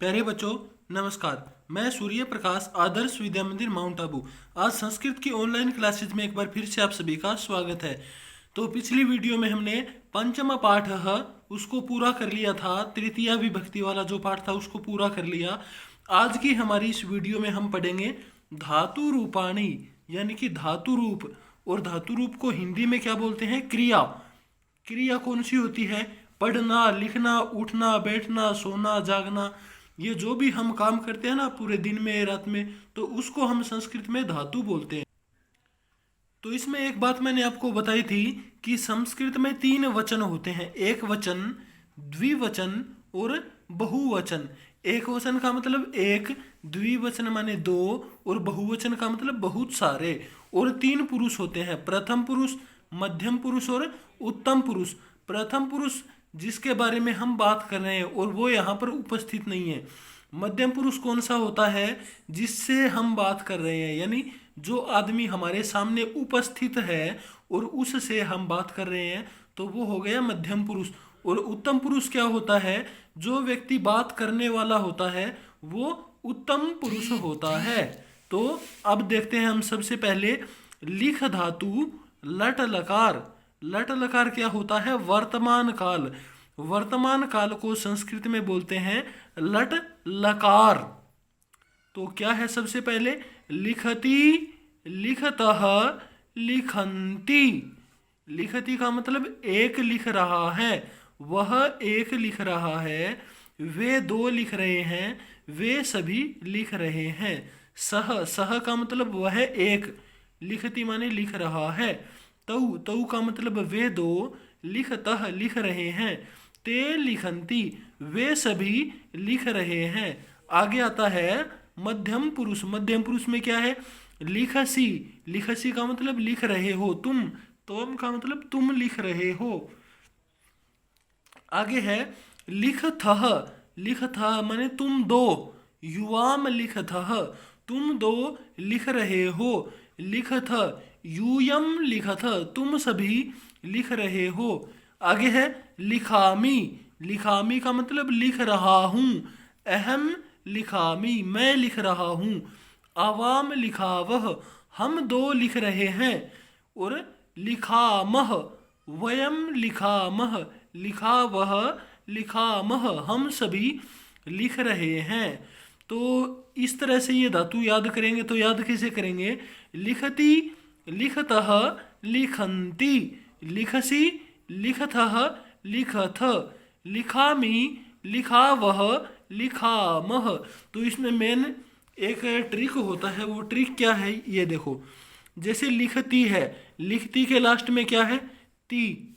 प्यारे बच्चों, नमस्कार। मैं सूर्य प्रकाश, आदर्श विद्या मंदिर, माउंट आबू। आज संस्कृत की ऑनलाइन क्लासेज में एक बार फिर से आप सभी का स्वागत है। तो पिछली वीडियो में हमने पंचम पाठ उसको पूरा कर लिया था। तृतीया विभक्ति वाला जो पाठ था उसको पूरा कर लिया। आज की हमारी इस वीडियो में हम पढ़ेंगे धातु रूपाणी, यानी कि धातु रूप। और धातु रूप को हिंदी में क्या बोलते हैं? क्रिया। क्रिया कौन सी होती है? पढ़ना, लिखना, उठना, बैठना, सोना, जागना, ये जो भी हम काम करते हैं ना पूरे दिन में रात में, तो उसको हम संस्कृत में धातु बोलते हैं। तो इसमें एक बात मैंने आपको बताई थी कि संस्कृत में 3 वचन होते हैं: एक वचन, द्विवचन और बहुवचन। एक वचन का मतलब एक, द्विवचन माने दो, और बहुवचन का मतलब बहुत सारे। और 3 पुरुष होते हैं: प्रथम पुरुष, मध्यम पुरुष और उत्तम पुरुष। प्रथम पुरुष जिसके बारे में हम बात कर रहे हैं और वो यहाँ पर उपस्थित नहीं है। मध्यम पुरुष कौन सा होता है? जिससे हम बात कर रहे हैं, यानी जो आदमी हमारे सामने उपस्थित है और उससे हम बात कर रहे हैं, तो वो हो गया मध्यम पुरुष। और उत्तम पुरुष क्या होता है? जो व्यक्ति बात करने वाला होता है वो उत्तम पुरुष होता है। तो अब देखते हैं हम सबसे पहले लिख धातु लट लकार। लट लकार क्या होता है? वर्तमान काल। वर्तमान काल को संस्कृत में बोलते हैं लट लकार। तो क्या है? सबसे पहले लिखती, लिखतः, लिखन्ति। लिखती का मतलब एक लिख रहा है, वह एक लिख रहा है, वे दो लिख रहे हैं, वे सभी लिख रहे हैं। सह, सह का मतलब वह एक, लिखती माने लिख रहा है। तऊ, तऊ का मतलब वे दो, लिखतः लिख रहे हैं, ते लिखन्ति वे सभी लिख रहे हैं। आगे आता है मध्यम पुरुष। मध्यम पुरुष में क्या है? लिखसी। लिखसी का मतलब लिख रहे हो तुम। तुम का मतलब तुम लिख रहे हो। आगे है लिखथः। लिखथः माने तुम दो। युवाम लिखथः तुम दो लिख रहे हो। लिखथ, यूयम लिखथ तुम सभी लिख रहे हो। आगे है लिखामी। लिखामी का मतलब लिख रहा हूँ। अहम लिखामी मैं लिख रहा हूँ। आवाम लिखावह हम दो लिख रहे हैं। और लिखामह वयम लिखामह लिखावह लिखामह हम सभी लिख रहे हैं। तो इस तरह से ये धातु याद करेंगे। तो याद कैसे करेंगे? लिखती, लिखतः, लिखन्ति, लिखसी, लिखथः, लिखथ, लिखामी, लिखावह, लिखामह। तो इसमें मेन एक ट्रिक होता है। वो ट्रिक क्या है? ये देखो, जैसे लिखती है, लिखती के लास्ट में क्या है? ती।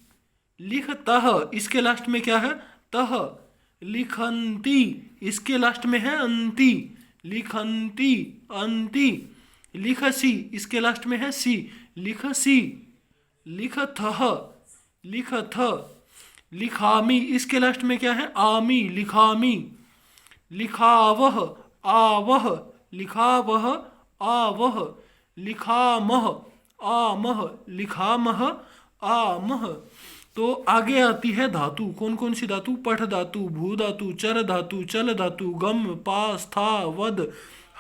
लिखतः इसके लास्ट में क्या है? तह। लिखन्ति इसके लास्ट में है अंति। लिखन्ति अंति। लिखसी इसके लास्ट में है सी। लिखसी। लिखथः, लिखथ। लिखामी इसके लास्ट में क्या है? आमी। लिखामी। लिखावह, आवह। लिखावह, आवह। लिखामह, आमह। लिखामह, आमह। तो आगे आती है धातु। कौन कौन सी धातु? पठ धातु, भू धातु, चर धातु, चल धातु, गम, पास, था, वद,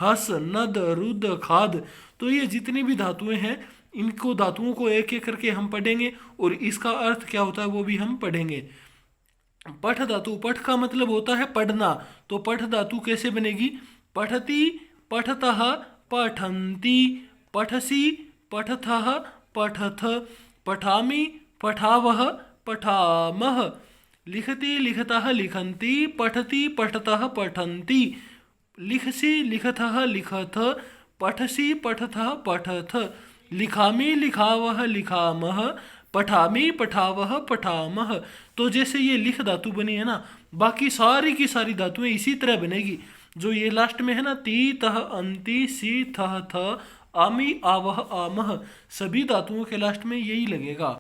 हस, नद, रुद, खाद। तो ये जितनी भी धातुएं हैं, इनको धातुओं को एक एक करके हम पढ़ेंगे और इसका अर्थ क्या होता है वो भी हम पढ़ेंगे। पठ धातु, पठ का मतलब होता है पढ़ना। तो पठ धातु कैसे बनेगी? पठती, पठतः, पठन्ति, पठसी, पठथः, पठथ, पठामि, पठावह, पठामः। लिखति, लिखतः, लिखन्ति, पठति, पठतः, पठन्ति, लिखसि, लिखथः, लिखथ, पठसि, पठथः, पठथ, लिखामि, लिखावह, लिखामः, पठामि, पठावह, पठामः। तो जैसे ये लिख धातु बनी है ना, बाकी सारी की सारी धातुएं इसी तरह बनेगी। जो ये लास्ट में है ना, ती, तह, अंति, सी, थह, थ, आमी, आवह, आमह, सभी धातुओं के लास्ट में यही लगेगा।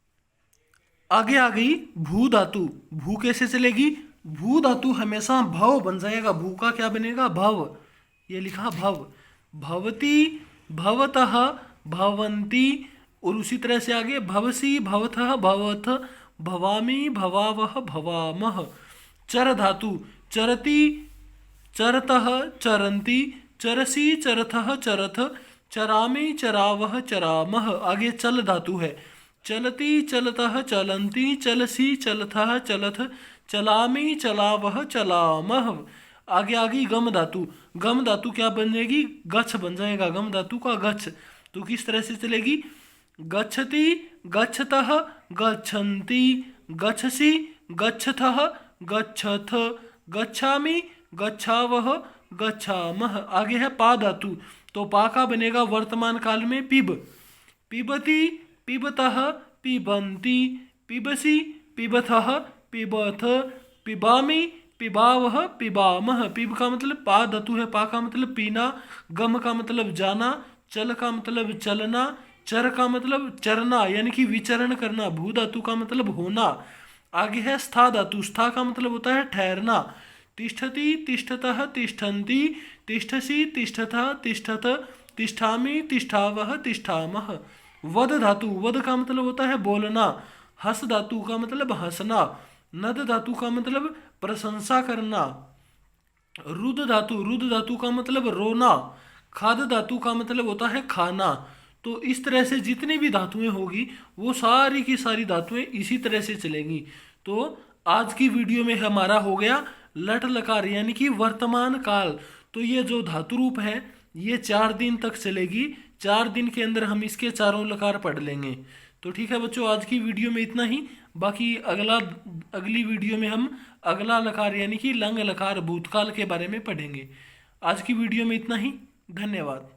आगे आ गई भू धातु। भू कैसे चलेगी? भू धातु हमेशा भव बन जाएगा। भू का क्या बनेगा? भव। ये लिखा भव। भवती, भवतः, भवन्ति। और उसी तरह से आगे भवसी, भवथः, भवथ, भवामी, भवावह, भवामह। चर धातु, चरती, चरतः चरन्ति, चरसि चरथः चरथ, चरामि चरावः चरामः। आगे चल धातु है, चलति चलतः चलन्ति, चलसि चलथः चलथ, चलामि चलावः चलामः। आगे आगे गम धातु, गम धातु क्या बनेगी, गच्छ बन जाएगा, गम धातु का गच्छ। तो किस तरह से चलेगी, गच्छति गच्छतः गच्छन्ति, गच्छसि गच्छथः गच्छथ, गच्छामि गच्छावः गच्छामः। आगे है पा धातु, तो पा का बनेगा वर्तमान काल में पिब, पिबति पिबतः पिबन्ति, पिबसि पिबथः पिबथ, पिबामि पिबावः पिबामः। पिब का मतलब पा धातु है, पा का मतलब पीना, गम का मतलब जाना, चल का मतलब चलना, चर का मतलब चरना यानी कि विचरण करना, भू धातु का मतलब होना। आगे है स्था धातु, स्था का मतलब होता है ठहरना, तिष्ठति तिष्ठतः तिष्ठन्ति, तिष्ठसि तिष्ठतः तिष्ठत, तिष्ठामि तिष्ठावः तिष्ठामः। वद धातु, वद का मतलब होता है बोलना, हस धातु का मतलब हंसना, नद धातु का मतलब प्रशंसा करना, रुद धातु, रुद धातु का मतलब रोना, खाद धातु का मतलब होता है खाना। तो इस तरह से जितनी भी धातुएं होगी वो सारी की सारी धातुएं इसी तरह से चलेंगी। तो आज की वीडियो में हमारा हो गया लट लकार यानी कि वर्तमान काल। तो ये जो धातु रूप है ये 4 दिन तक चलेगी, 4 दिन के अंदर हम इसके चारों लकार पढ़ लेंगे। तो ठीक है बच्चों, आज की वीडियो में इतना ही। बाकी अगली वीडियो में हम अगला लकार यानी कि लंग लकार भूतकाल के बारे में पढ़ेंगे। आज की वीडियो में इतना ही, धन्यवाद।